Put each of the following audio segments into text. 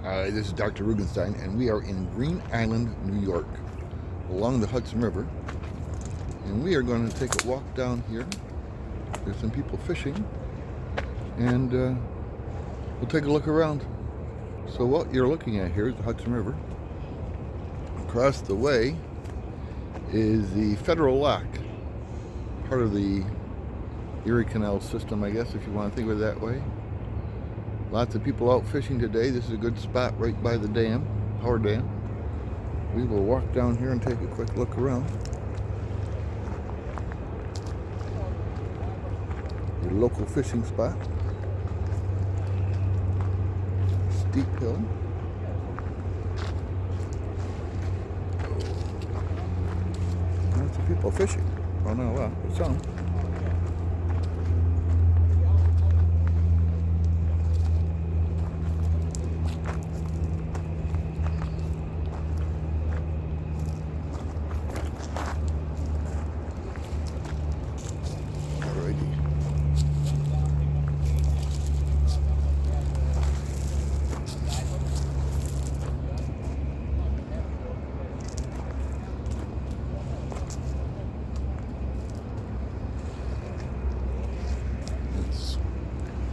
This is Dr. Rugenstein, and we are in Green Island, New York, along the Hudson River. And we are going to take a walk down here. There's some people fishing, and we'll take a look around. So what you're looking at here is the Hudson River. Across the way is the Federal Lock, part of the Erie Canal system, I guess, if you want to think of it that way. Lots of people out fishing today. This is a good spot right by the dam, power dam. We will walk down here and take a quick look around. Your local fishing spot. Steep hill. Lots of people fishing. Well, not a lot, but some.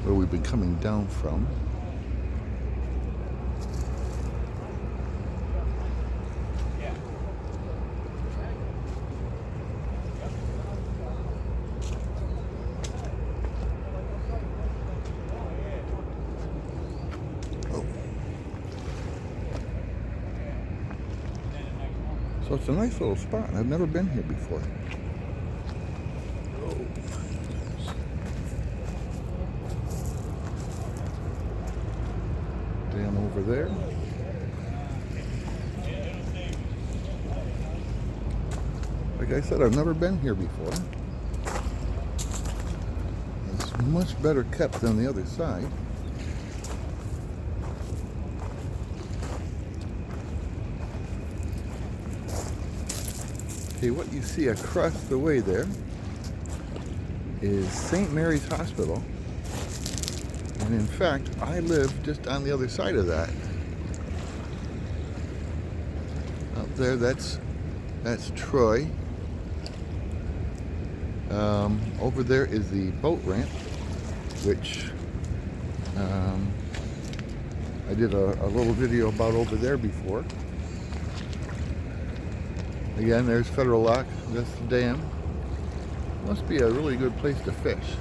Where we've been coming down from. Oh. So it's a nice little spot. I've never been here before. Dam over there. Like I said, I've never been here before. It's much better kept than the other side. Okay, what you see across the way there is St. Mary's Hospital. And in fact, I live just on the other side of that. Up there, that's Troy. Over there is the boat ramp, which I did a little video about over there before. Again, there's Federal Lock. That's the dam. Must be a really good place to fish.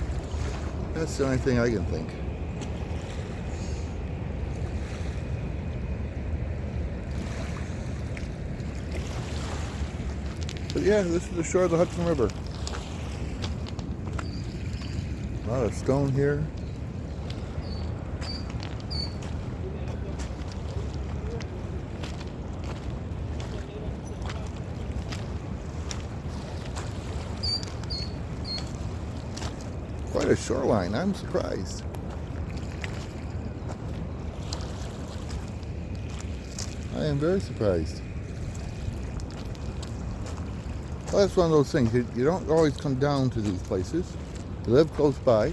That's the only thing I can think. But yeah, this is the shore of the Hudson River. A lot of stone here. Quite a shoreline, I'm surprised. I am very surprised. Well, that's one of those things. You don't always come down to these places. You live close by.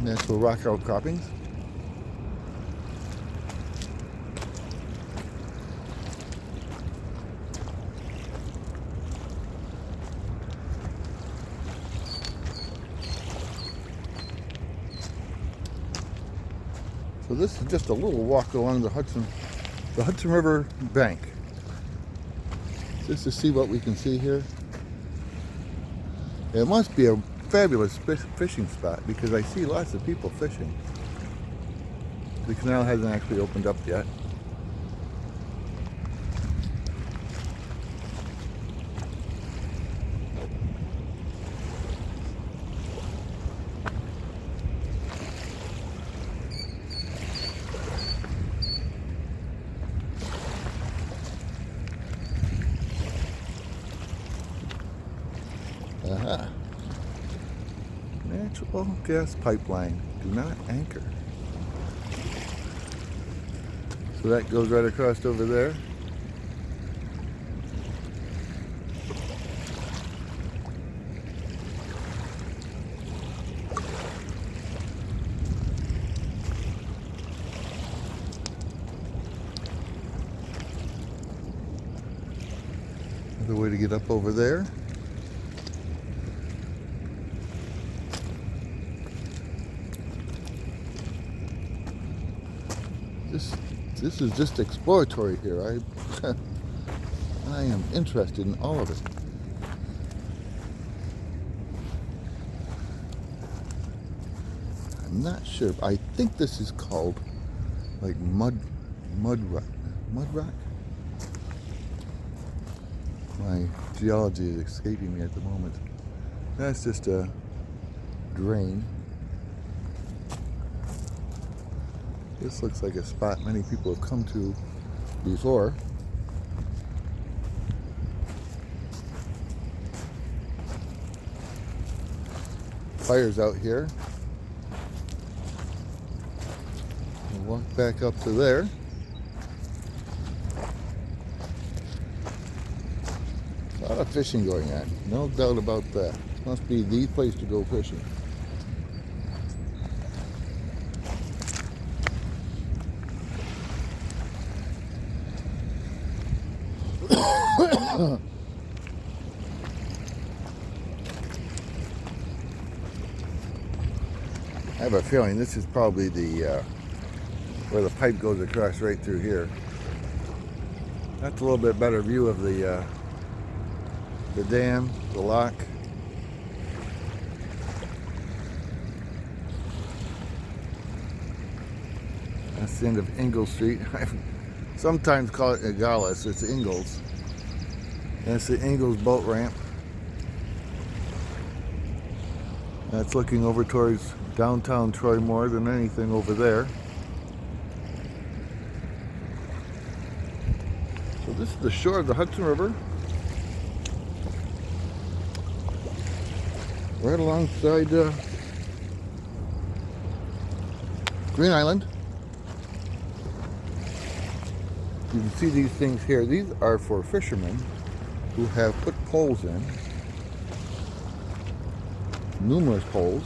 Natural rock outcroppings. So this is just a little walk along the Hudson River bank, just to see what we can see here. It must be a fabulous fishing spot because I see lots of people fishing. The canal hasn't actually opened up yet. Aha. Natural gas pipeline. Do not anchor. So that goes right across over there. Another way to get up over there. This is just exploratory here. I am interested in all of it. I'm not sure. I think this is called like mud rock. Mud rock? My geology is escaping me at the moment. That's just a drain. This looks like a spot many people have come to before. Fire's out here. We'll walk back up to there. A lot of fishing going on, no doubt about that. Must be the place to go fishing. I have a feeling this is probably the where the pipe goes across right through here. That's a little bit better view of the dam, the lock. That's the end of Ingalls Street. I sometimes call it Ingalls. It's Ingalls. That's the Ingalls boat ramp. That's looking over towards downtown Troy more than anything over there. So this is the shore of the Hudson River. Right alongside Green Island. You can see these things here. These are for fishermen who have put poles in. Numerous poles.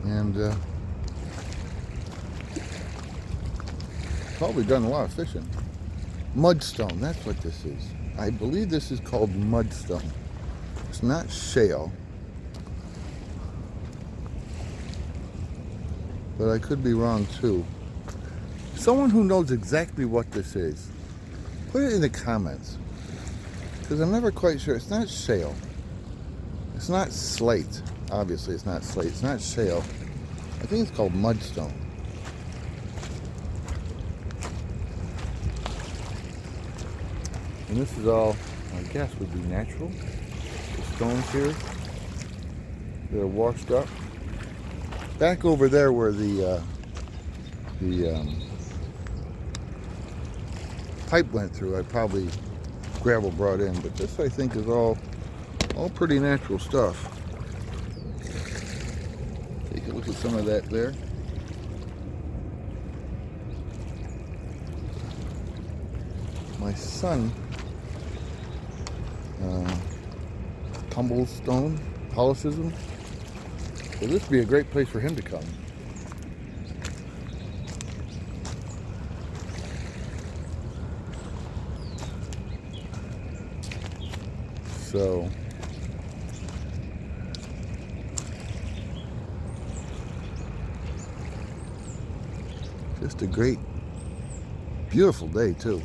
And probably done a lot of fishing. Mudstone, that's what this is. I believe this is called mudstone. It's not shale. But I could be wrong too. Someone who knows exactly what this is, put it in the comments. Because I'm never quite sure. It's not shale. It's not slate. Obviously it's not slate. It's not shale. I think it's called mudstone. And this is all, I guess, would be natural. The stones here, they're washed up. Back over there where the pipe went through, I probably gravel brought in, but this I think is all pretty natural stuff. Take a look at some of that there. My son tumbles stone, polishes them. So this would be a great place for him to come. So just a great, beautiful day too.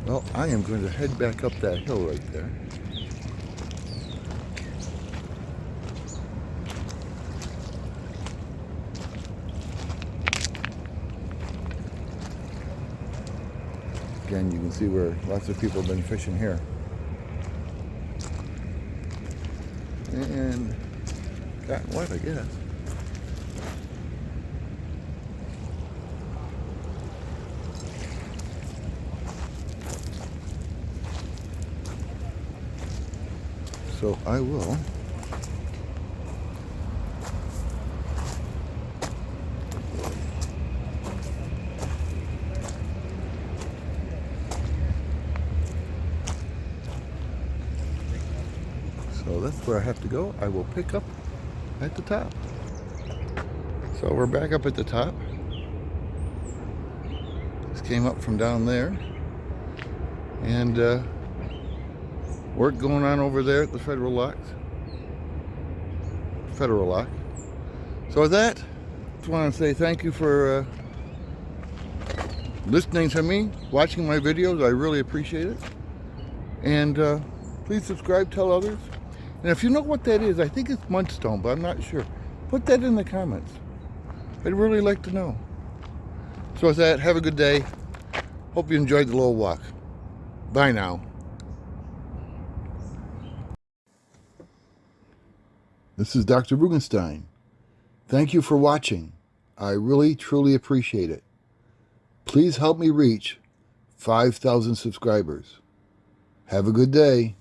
Well, I am going to head back up that hill right there. Again, you can see where lots of people have been fishing here. And got what, I guess. So I will So that's where I have to go. I will pick up at the top. So we're back up at the top. Just came up from down there. And work going on over there at the Federal Lock. So with that, I just want to say thank you for listening to me, watching my videos. I really appreciate it. And please subscribe, tell others. And if you know what that is, I think it's mudstone, but I'm not sure. Put that in the comments. I'd really like to know. So with that, have a good day. Hope you enjoyed the little walk. Bye now. This is Dr. Rugenstein. Thank you for watching. I really, truly appreciate it. Please help me reach 5,000 subscribers. Have a good day.